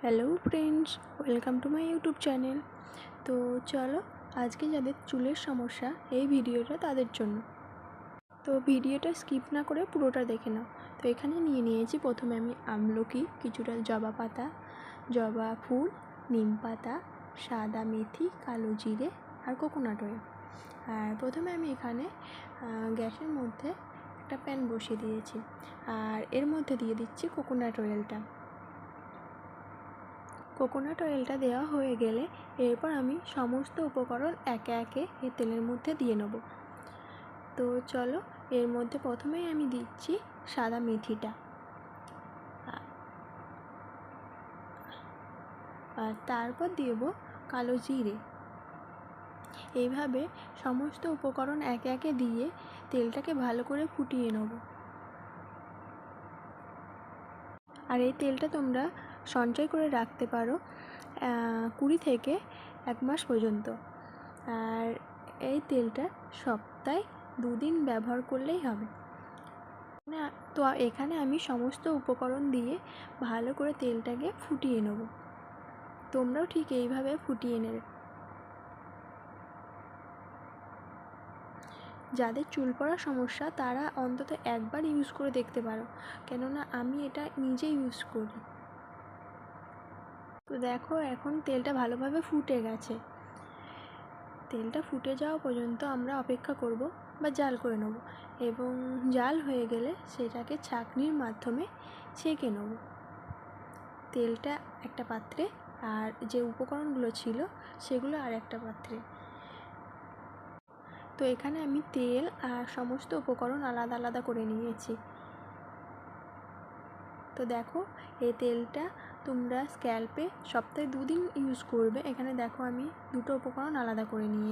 Hello friends, welcome to my YouTube channel. তো চলো, আজকে যাদের চুলের সমস্যা এই ভিডিওটা তাদের জন্য। তো ভিডিওটা স্কিপ না করে পুরোটা দেখে নাও। তো এখানে নিয়েছি প্রথমে আমি আমলকি, কিছুটা জবা পাতা, জবা ফুল, নিম পাতা, সাদা মেথি, কালো জিরে আর কোকোনাট অয়েল। আর প্রথমে আমি এখানে গ্যাসের মধ্যে একটা প্যান বসিয়ে দিয়েছি, আর এর মধ্যে দিয়ে দিচ্ছি কোকোনাট অয়েলটা। কোকোনাট অয়েলটা দেওয়া হয়ে গেলে এরপর আমি সমস্ত উপকরণ একে একে এই তেলের মধ্যে দিয়ে নেব। তো চলো, এর মধ্যে প্রথমেই আমি দিচ্ছি সাদা মেথিটা, আর তারপর দেব কালো জিরে। এইভাবে সমস্ত উপকরণ একে একে দিয়ে তেলটাকে ভালো করে ফুটিয়ে নেব। আর এই তেলটা তোমরা সঞ্চয় করে রাখতে পারো 20 থেকে 1 মাস পর্যন্ত। আর এই তেলটা সপ্তাহে 2 দিন ব্যবহার করলেই হবে। তো এখানে আমি সমস্ত উপকরণ দিয়ে ভালো করে তেলটাকে ফুটিয়ে নেব। তোমরাও ঠিক এইভাবে ফুটিয়ে নেবে। যাদের চুল পড়ার সমস্যা তারা অন্তত একবার ইউজ করে দেখতে পারো, কেননা আমি এটা নিজে ইউজ করি। তো দেখো, এখন তেলটা ভালোভাবে ফুটে গেছে। তেলটা ফুটে যাওয়া পর্যন্ত আমরা অপেক্ষা করব বা জাল করে নেব, এবং জাল হয়ে গেলে সেটাকে ছাঁকনির মাধ্যমে ছেঁকে নেব তেলটা একটা পাত্রে, আর যে উপকরণগুলো ছিল সেগুলো আর একটা পাত্রে। তো এখানে আমি তেল আর সমস্ত উপকরণ আলাদা আলাদা করে নিয়েছি। তো দেখো, এই তেলটা তোমরা স্ক্যাল্পে সপ্তাহে 2 দিন ইউজ করবে। এখানে দেখো আমি দুটো উপকরণ আলাদা করে নিয়েছি।